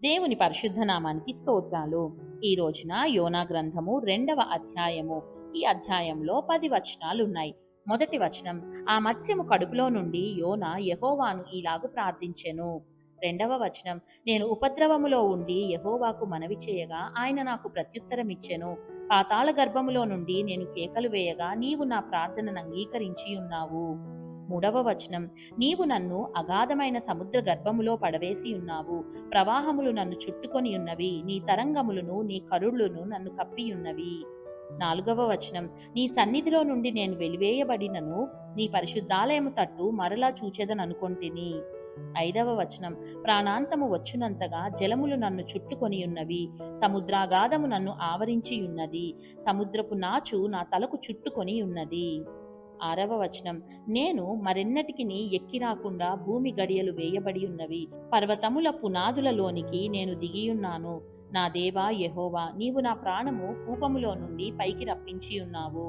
దేవుని పరిశుద్ధ నామానికి స్తోత్రాలు. ఈ రోజున యోనా గ్రంథము 2వ అధ్యాయము. ఈ అధ్యాయంలో 10 వచనాలున్నాయి. మొదటి వచనం, ఆ మత్స్యము కడుపులో నుండి యోనా యెహోవాను ఇలాగు ప్రార్థించెను. రెండవ వచనం, నేను ఉపద్రవములో ఉండి యెహోవాకు మనవి చేయగా ఆయన నాకు ప్రత్యుత్తరమిచ్చెను. పాతాళ గర్భములో నుండి నేను కేకలు వేయగా నీవు నా ప్రార్థనను అంగీకరించి ఉన్నావు. మూడవ వచనం, నీవు నన్ను అగాధమైన సముద్ర గర్భములో పడవేసి ఉన్నావు. ప్రవాహములు నన్ను చుట్టుకొని ఉన్నవి. నీ తరంగములను నీ కరుళ్ళును నన్ను కప్పియున్నవి. నాలుగవ వచనం, నీ సన్నిధిలో నుండి నేను వెలివేయబడినను నీ పరిశుద్ధాలయము తట్టు మరలా చూచెదననుకొంటిని. ఐదవ వచనం, ప్రాణాంతము వచ్చునంతగా జలములు నన్ను చుట్టుకొని ఉన్నవి. సముద్రాగాధము నన్ను ఆవరించి ఉన్నది. సముద్రపు నాచు నా తలకు చుట్టుకొని ఉన్నది. ఆరవ వచనం, నేను మరెన్నటికి ఎక్కి రాకుండా భూమి గడియలు వేయబడి ఉన్నవి. పర్వతముల పునాదులలోనికి నేను దిగియున్నాను. నా దేవా యెహోవా, నీవు నా ప్రాణము కూపములో నుండి పైకి రప్పించి ఉన్నావు.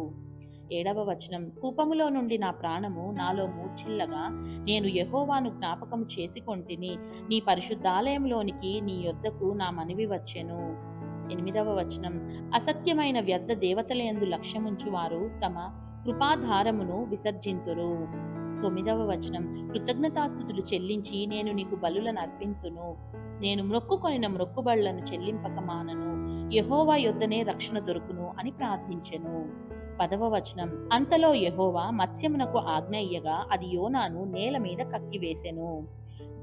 ఏడవ వచనం, కూపములో నుండి నా ప్రాణము నాలో మూర్ఛిల్లగా నేను యెహోవాను జ్ఞాపకము చేసుకొంటిని. నీ పరిశుద్ధాలయంలోనికి నీ యొద్దకు నా మనవి వచ్చెను. ఎనిమిదవ వచనం, అసత్యమైన వ్యర్థ దేవతలయందు లక్ష్యముంచువారు తమ కృపాధారమును విసర్జింతురు. తొమ్మిదవ వచనం, కృతజ్ఞతాస్తుతులు చెల్లించి నేను నీకు బలులను అర్పింతును. నేను మ్రొక్కుకొనిన మ్రొక్కుబళ్లను చెల్లింపక మానను. యెహోవా యొద్దనే రక్షణ దొరుకును అని ప్రార్థించెను. 10వ వచనం, అంతలో యెహోవా మత్స్యమునకు ఆజ్ఞ ఇయ్యగా అది యోనాను నేల మీద కక్కివేసెను.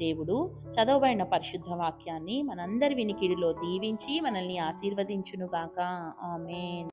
దేవుడు చదవబడిన పరిశుద్ధ వాక్యాన్ని మనందరి వినికిడిలో దీవించి మనల్ని ఆశీర్వదించునుగాక. ఆమేన్.